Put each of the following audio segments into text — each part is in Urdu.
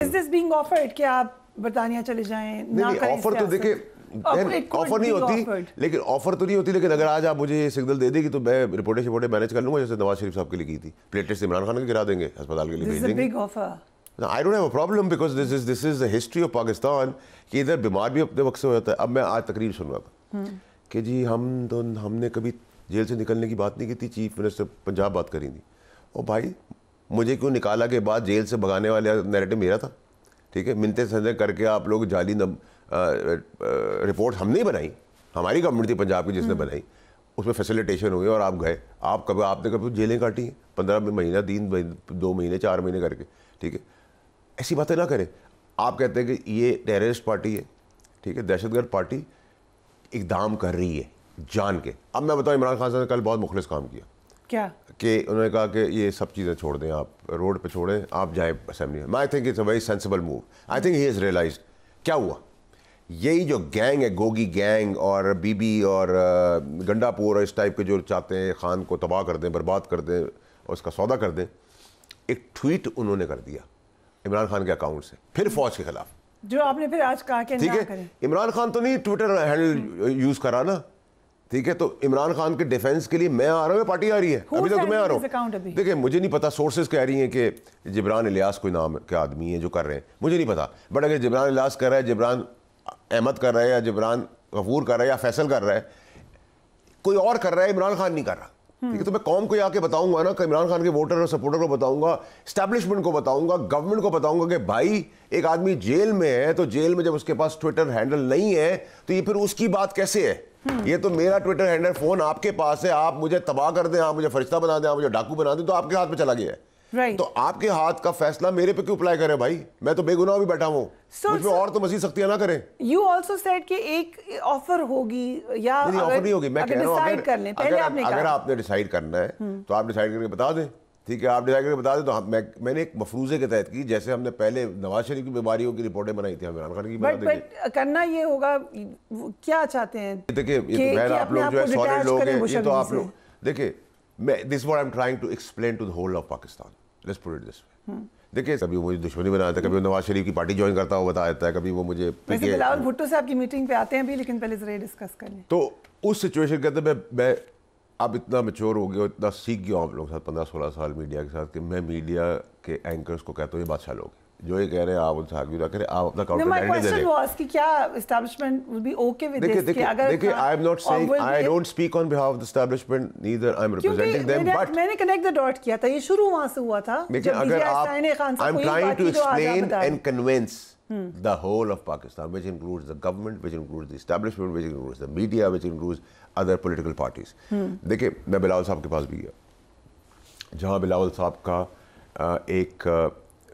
Is this being offered کہ آپ برطانیہ چلے جائیں؟ نہیں آفر تو دیکھیں آفر نہیں ہوتی, لیکن آفر تو نہیں ہوتی, لیکن اگر آج آپ مجھے یہ سگنل دے دیں گی تو میں رپورٹیں مینیج کر لوں گا, جیسے نواز شریف صاحب کے لیے کی تھی, پلیٹلیٹس عمران خان کے گرا دیں گے, ہسپتال کے لیے بھیج دیں گے. I don't have a problem because this is the history of Pakistan کہ ادھر بیمار بھی اپنے وقت سے ہو جاتا ہے. اب میں آج تقریر سن رہا تھا کہ جی ہم نے کبھی جیل سے نکلنے کی بات نہیں کی تھی, چیف منسٹر پنجاب بات کری تھی. او بھائی مجھے کیوں نکالا کے بعد جیل سے بھگانے والا نیریٹو میرا تھا, ٹھیک ہے, منتیں سندیں کر کے آپ لوگ جعلی رپورٹ ہم نہیں بنائی, ہماری گورنمنٹ تھی پنجاب کی جس نے بنائی, اس میں فیسیلیٹیشن ہوئی اور آپ گئے. آپ نے کبھی جیلیں کاٹی ہیں 15 مہینہ 2 مہینے 4 مہینے کر کے, ٹھیک ہے, ایسی باتیں نہ کریں. آپ کہتے ہیں کہ یہ ٹیررسٹ پارٹی ہے, ٹھیک ہے, دہشت گرد پارٹی اقدام کر رہی ہے جان کے. اب میں بتاؤں عمران خان صاحب نے کل بہت مخلص کام کیا, کیا کہ انہوں نے کہا کہ یہ سب چیزیں چھوڑ دیں, آپ روڈ پہ چھوڑیں, آپ جائیں اسمبلی میں. I think it's a very sensible move. I think he has realised کیا ہوا. یہی جو گینگ ہے, گوگی گینگ اور بی بی اور گنڈا پور اور اس ٹائپ کے جو چاہتے ہیں خان کو تباہ کر دیں, برباد کر دیں اور اس کا سودا کر دیں, ایک ٹویٹ انہوں نے کر دیا عمران خان کے اکاؤنٹ سے, پھر فوج کے خلاف, جو آپ نے پھر آج کہا کہ ٹھیک ہے. عمران خان تو نہیں ٹویٹر ہینڈل یوز کرا نا, ٹھیک ہے, تو عمران خان کے ڈیفینس کے لیے میں آ رہا ہوں, پارٹی آ رہی ہے, ابھی تک تو میں آ رہا ہوں. دیکھیں مجھے نہیں پتا, سورسز کہہ رہی ہیں کہ جبران الیاس کوئی نام کے آدمی ہیں جو کر رہے ہیں, مجھے نہیں پتا, بٹ اگر جبران الیاس کر رہا ہے, جبران احمد کر رہا ہے, یا جبران غفور کر رہا ہے, یا فیصل کر رہا ہے, کوئی اور کر رہا ہے, عمران خان نہیں کر رہا, ٹھیک ہے. تو میں قوم کو آ کے بتاؤں گا نا, کہ عمران خان کے ووٹر اور سپورٹر کو بتاؤں گا, اسٹیبلشمنٹ کو بتاؤں گا, گورنمنٹ کو بتاؤں گا کہ بھائی ایک آدمی جیل میں ہے, تو جیل میں جب اس کے پاس ٹویٹر ہینڈل نہیں ہے تو یہ پھر اس کی بات کیسے ہے. یہ تو میرا ٹویٹر ہینڈل فون آپ کے پاس ہے, آپ مجھے تباہ کر دیں, آپ مجھے فرشتہ بنا دیں, آپ مجھے ڈاکو بنا دیں, تو آپ کے ہاتھ پہ چلا گیا ہے. تو آپ کے ہاتھ کا فیصلہ میرے پہ کیوں اپلائی کریں بھائی, میں تو بے گناہ بھی بیٹھا ہوں, مجھ پہ اور تو مزید سختیاں نہ کریں. یو آلسو سیڈ کہ ایک آفر ہوگی, یا آفر نہیں ہوگی, میں کہہ رہا ہوں اگر آپ نے ڈیسائیڈ کرنا ہے تو آپ ڈیسائیڈ کر کے بتا دیں, ٹھیک ہے, آپ ڈیسائیڈ کر کے بتا دیں. تو میں نے ایک مفروضے کے تحت کی, جیسے ہم نے پہلے نواز شریف کی بیماریوں کی رپورٹیں بنائی تھی, عمران خان کی بنا دیں گے. کرنا یہ ہوگا, کیا چاہتے ہیں, دیکھیں یہ تو آپ لوگ جو ہے سالڈ لوگ ہیں, یہ تو آپ لوگ دیکھیں, this is what I'm trying to explain to the whole of Pakistan. Let's put it this way. دیکھیں کبھی وہ مجھے دشمنی بنا دیتا ہے, کبھی وہ نواز شریف کی پارٹی جوائن کرتا ہوا بتا دیتا ہے, کبھی وہ مجھے بلاول بھٹو صاحب کی میٹنگ پہ آتے ہیں بھی, لیکن پہلے ذرا ڈسکس کر لیں. تو اس سچویشن کے اندر میں اب اتنا میچور ہو گیا, اتنا سیکھ گیا ہوں آپ لوگوں کے ساتھ 15-16 سال میڈیا کے ساتھ, کہ میں میڈیا کے اینکرز کو کہتا ہوں یہ بادشاہ لوگ جو یہ کہہ رہے ہیں آپ ان سے آگے نہ کریں, آپ اپنا کاؤنٹر دے دیں. کہ کیا establishment will be okay with this, کہ اگر دیکھیں I am not saying, I don't speak on behalf of the establishment, neither I'm representing them, but میں نے کنیکٹ دا ڈاٹ کیا تھا, یہ شروع وہاں سے ہوا تھا لیکن اگر آپ I'm trying to explain and convince the whole of Pakistan, which includes the government, which includes the establishment, which includes the media, which includes other political parties. دیکھیں میں بلاول صاحب کے پاس بھی گیا, جہاں بلاول صاحب کا ایک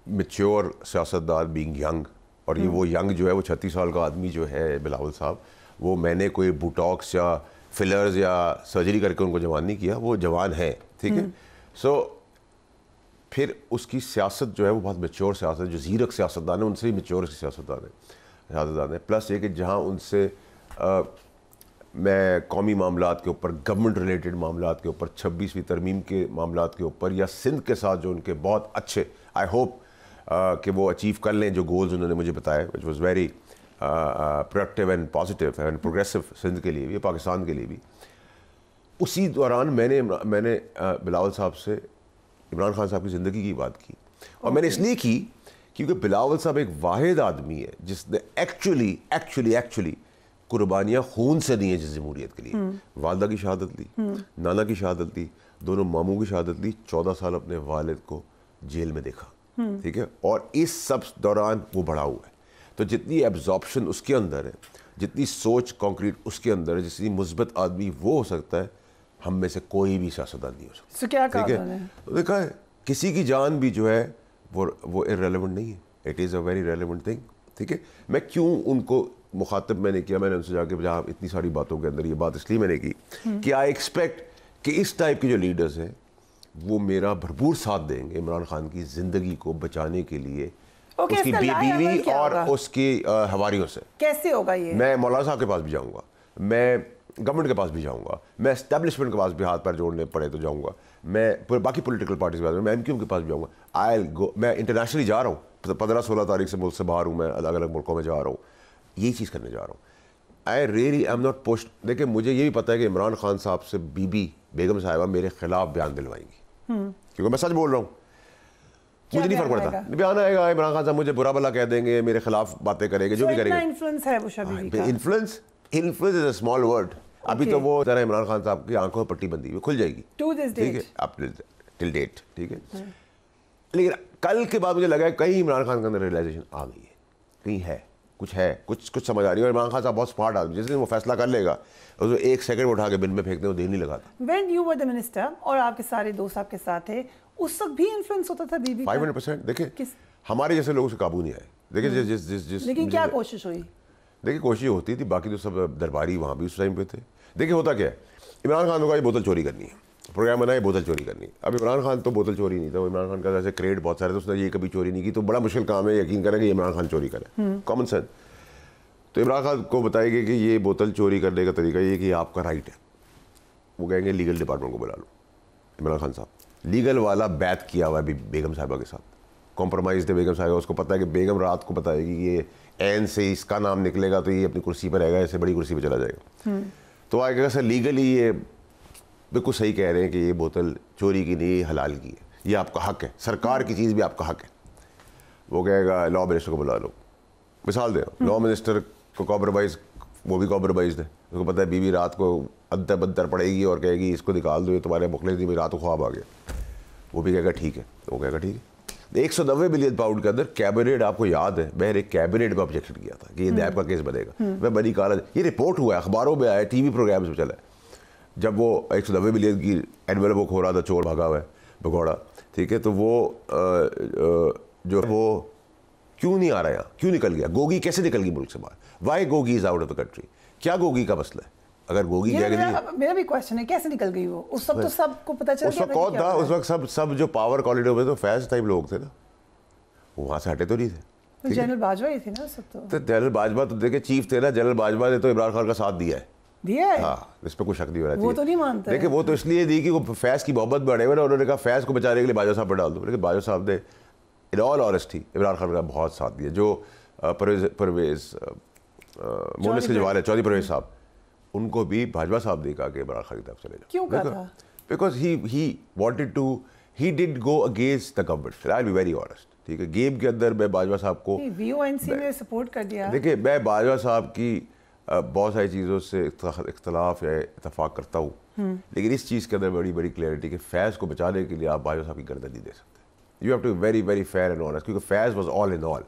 میچور سیاستدار بینگ ینگ, اور یہ وہ ینگ جو ہے وہ 36 سال کا آدمی جو ہے بلاول صاحب, وہ میں نے کوئی بوٹاکس یا فلرز یا سرجری کر کے ان کو جوان نہیں کیا, وہ جوان ہے, ٹھیک ہے. سو پھر اس کی سیاست جو ہے وہ بہت میچور سیاست, جو زیرک سیاستدان ہیں ان سے ہی میچور سیاستدان ہے. پلس یہ کہ جہاں ان سے میں قومی معاملات کے اوپر, گورنمنٹ ریلیٹڈ معاملات کے اوپر, 26ویں ترمیم کے معاملات کے اوپر, یا سندھ کے ساتھ جو ان کے بہت اچھے, آئی ہوپ کہ وہ اچیو کر لیں جو گولز انہوں نے مجھے بتائے, which was very productive and positive and progressive Sindh کے لیے بھی, پاکستان کے لیے بھی. اسی دوران میں نے بلاول صاحب سے عمران خان صاحب کی زندگی کی بات کی, اور میں نے اس لیے کی کیونکہ بلاول صاحب ایک واحد آدمی ہے جس نے ایکچولی قربانیاں خون سے دی ہیں جس جمہوریت کے لیے. والدہ کی شہادت لی, نانا کی شہادت لی, دونوں ماموں کی شہادت لی, 14 سال اپنے والد کو جیل میں دیکھا, ٹھیک ہے, اور اس سب دوران وہ بڑا ہوا ہے. تو جتنی ایبزارپشن اس کے اندر ہے, جتنی سوچ کانکریٹ اس کے اندر ہے, جتنی مثبت آدمی وہ ہو سکتا ہے, ہم میں سے کوئی بھی سیاستدان نہیں ہو سکتا. ٹھیک ہے, تو دیکھا ہے کسی کی جان بھی جو ہے وہ irrelevant نہیں ہے, it is a very relevant thing. ٹھیک ہے, میں کیوں ان کو مخاطب میں نے کیا, میں نے ان سے جا کے جہاں اتنی ساری باتوں کے اندر یہ بات اس لیے میں نے کی کہ آئی ایکسپیکٹ کہ اس ٹائپ کے جو لیڈرز ہیں وہ میرا بھرپور ساتھ دیں گے عمران خان کی زندگی کو بچانے کے لیے, اس کی بیوی اور اس کی ہواریوں سے. کیسے ہوگا یہ؟ میں مولانا صاحب کے پاس بھی جاؤں گا, میں گورنمنٹ کے پاس بھی جاؤں گا, میں اسٹیبلشمنٹ کے پاس بھی ہاتھ پیر جوڑنے پڑے تو جاؤں گا, میں باقی پولیٹیکل پارٹیز کے پاس, میں ایم کیو ایم کے پاس بھی جاؤں گا. میں انٹرنیشنلی جا رہا ہوں, 15-16 تاریخ سے ملک سے باہر ہوں, میں الگ الگ ملکوں میں جا رہا ہوں, یہی چیز کرنے جا رہا ہوں. I really am not post. دیکھیں مجھے یہ بھی پتہ ہے کہ عمران خان صاحب سے بیگم صاحبہ میرے خلاف بیان دلوائیں گی, کیونکہ میں سچ بول رہا ہوں. مجھے نہیں فرق پڑتا, بیان آئے گا, عمران خان صاحب مجھے برا بھلا کہہ دیں گے, میرے خلاف باتیں کریں گے, جو بھی کریں گے. انفلوئنس ہے وہ بیوی کا. Influence is a small word. ابھی تو وہ ذرا عمران خان صاحب کی آنکھوں پر پٹی بندی ہوئی, کھل جائے گی, ٹھیک ہے, اب ٹل ڈیٹ, ٹھیک ہے. لیکن کل کے بعد مجھے لگا ہے کہیں عمران خان کے اندر ریئلائزیشن آ گئی ہے, کہیں ہے, کچھ سمجھ آ رہی ہے. اور عمران خان صاحب بہت اسمارٹ آدمی, جس دن وہ فیصلہ کر لے گا اس کو 1 سیکنڈ اٹھا کے بن میں پھینک دیں, وہ دیر نہیں لگاتا. When you were the minister اور آپ کے سارے دوست آپ کے ساتھ تھے, اس وقت بھی انفلوئنس ہوتا تھا بی بی کا 500%. دیکھیں ہمارے جیسے لوگوں سے قابو نہیں آئے. دیکھیں جس لیکن کیا کوشش ہوئی, دیکھیں کوشش ہوتی تھی, باقی تو سب درباری وہاں بھی اس ٹائم پہ تھے. دیکھیں ہوتا کیا ہے, عمران خان کو یہ بوتل چوری کرنی ہے, پروگرام بنا ہے بوتل چوری کرنی. اب عمران خان تو بوتل چوری نہیں تھا, عمران خان کا جیسے کریڈ بہت سارے تھے, اس نے یہ کبھی چوری نہیں کی, تو بڑا مشکل کام ہے یقین کریں کہ یہ عمران خان چوری کرے, کامن سینس. تو عمران خان کو بتائے گا کہ یہ بوتل چوری کرنے کا طریقہ یہ کہ یہ آپ کا رائٹ ہے. وہ کہیں گے لیگل ڈپارٹمنٹ کو بلا لو. عمران خان صاحب لیگل والا بیعت کیا ہوا ہے بیگم صاحبہ کے ساتھ, کمپرومائز تھے بیگم صاحبہ. اس کو پتہ ہے کہ بیگم رات کو بتائے گی یہ این سے اس کا نام نکلے گا تو یہ اپنی کرسی پہ رہے گا, ایسے بڑی کرسی پہ چلا جائے گا. تو آگے سر لیگلی یہ بالکل صحیح کہہ رہے ہیں کہ یہ بوتل چوری کی نہیں, حلال کی ہے, یہ آپ کا حق ہے, سرکار کی چیز بھی آپ کا حق ہے. وہ کہے گا لا منسٹر کو بلا لو. مثال دے, لا منسٹر کو کمپرومائز, وہ بھی کمپرومائز ہے, اس کو پتہ ہے بیوی رات کو ادر بدر پڑے گی اور کہے گی اس کو نکال دو, یہ تمہارے مخلص دی, رات کو خواب آ گیا. وہ بھی کہے گا ٹھیک ہے, وہ کہے گا ٹھیک ہے. 190 بلین پاؤنڈ کے اندر کیبنٹ, آپ کو یاد ہے میں نے کیبنٹ میں آبجیکشن کیا تھا کہ یہ نیب کا کیس بنے گا. میں بڑی کالا, یہ رپورٹ ہوا ہے, اخباروں میں آیا, ٹی وی پروگرامز میں چلا ہے. جب وہ 190 بلین کی اینویلپ کھو رہا تھا, چور بھاگا ہوا ہے بھگوڑا, ٹھیک ہے, تو وہ جو وہ کیوں نہیں آ رہا یہاں, کیوں نکل گیا, گوگی کیسے نکل گئی ملک سے باہر, why Gogi is out of the country, کیا گوگی کا مسئلہ ہے. اگر گوگی میرا بھی کوشچن ہے کیسے نکل گئی وہ, اس وقت تو سب کو پتا چل گیا. اس وقت کون تھا, اس وقت سب جو پاور کاریڈور میں تو فیض ٹائپ لوگ تھے نا, وہ وہاں سے ہٹے تو نہیں تھے. جنرل باجوہ ہی تھے نا اس وقت. تو جنرل باجوہ تو دیکھیں چیف تھے نا, جنرل باجوہ نے تو عمران خان کا ساتھ دیا ہے. ہاں, اس پہ کوئی شک نہیں ہونا چاہیے. وہ تو نہیں مانتے. دیکھیں وہ تو اس لیے دی کہ وہ فیض کی محبت میں اڑے ہوئے نا, انہوں نے کہا فیض کو بچانے کے لیے باجوہ صاحب پہ ڈال دو. لیکن باجوہ صاحب نے ان آل آنیسٹی عمران خان کا بہت ساتھ دیا. جو پرویز مونس کے جو والد چودھری پرویز صاحب, ان کو بھی باجوہ صاحب نے کہا کہ عمران خان کی طرف چلے جاؤ. کیوں کہا تھا؟ Because he wanted to, he did go against the government. I will be very honest, ٹھیک ہے. گیم کے اندر میں باجوہ صاحب کو وی او این سی میں سپورٹ کر دیا. دیکھیں میں باجوہ صاحب کی بہت ساری چیزوں سے اختلاف یا اتفاق کرتا ہوں, لیکن اس چیز کے اندر بڑی بڑی کلیئرٹی کہ فیض کو بچانے کے لیے آپ باجوہ صاحب کی گردن نہیں دے سکتے. You have to very very fair and honest, کیونکہ فیض واز آل ان آل.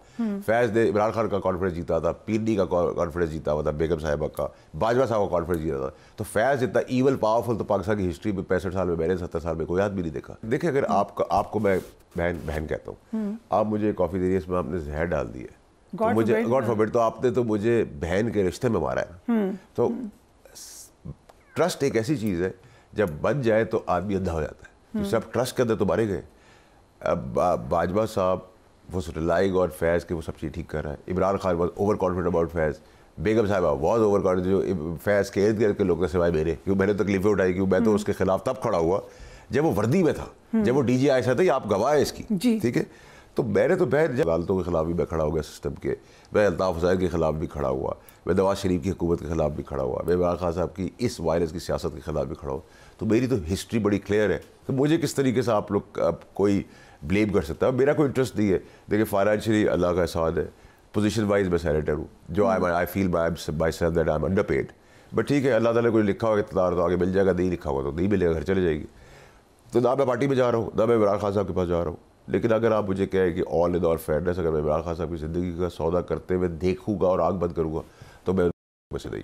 فیض نے عمران خان کا کانفیڈنس جیتا تھا, پیڈی کا کانفیڈنس جیتا ہوا تھا, بیگم صاحبہ کا, باجوہ صاحب کا کانفیڈنس جیتا تھا. تو فیض اتنا ایول پاورفل تو پاکستان کی ہسٹری میں 65 سال میں, میں نے 70 سال میں کوئی آدمی نہیں دیکھا. دیکھیں اگر آپ کو میں بہن کہتا ہوں, آپ مجھے کافی دے رہی ہے, اس میں آپ نے زہر ڈال دی ہے, تو مجھے گاڈ فاربڈ, تو آپ نے تو مجھے بہن کے رشتے میں مارا ہے. تو ٹرسٹ ایک ایسی چیز ہے جب بن جائے تو آدمی اندھا ہو جاتا ہے. سب ٹرسٹ کے اندر تو مارے گئے. باجوہ صاحب واز ریلائنگ آن فیض کہ وہ سب چیز ٹھیک کر رہا ہے. Imran Khan was over confident about Faiz. بیگم صاحبہ واز اوور کانفیڈنٹ, جو فیض کے ارد گرد کے لوگ سوائے میرے, کیوں میں نے تکلیفیں اٹھائی, کیوں میں تو اس کے خلاف تب کھڑا ہوا جب وہ وردی میں تھا, جب وہ ڈی جی آئی تھا, یہ آپ گواہ ہے اس کی, ٹھیک ہے. تو میں نے تو بہن عدالتوں کے خلاف بھی میں کھڑا ہو گیا سسٹم کے, میں الطاف حسین کے خلاف بھی کھڑا ہوا, میں نواز شریف کی حکومت کے خلاف بھی کھڑا ہوا, میں عمران خان صاحب کی اس وائلنس کی سیاست کے خلاف بھی کھڑا ہوا. تو میری تو ہسٹری بڑی کلیئر ہے. تو مجھے کس طریقے سے آپ لوگ کوئی بلیم کر سکتا ہے, میرا کوئی انٹرسٹ نہیں ہے. دیکھیے فائنینشلی اللہ کا احسان ہے, پوزیشن وائز میں سینیٹر ہوں, جو I feel by self that I am underpaid, but ٹھیک ہے, اللہ تعالیٰ نے کوئی لکھا ہوا اقتدار تو آگے مل جائے گا, نہیں لکھا ہوا تو نہیں ملے گا, گھر چلے جائے گی. تو نہ میں پارٹی میں جا رہا ہوں, نہ میں عمران خان صاحب کے پاس جا رہا ہوں. لیکن اگر آپ مجھے کہیں کہ آل ان آل فیئرنیس, اگر میں عمران خان صاحب کی زندگی کا سودا کرتے ہوئے دیکھوں گا اور آنکھ بند کروں گا تو میں سے نہیں.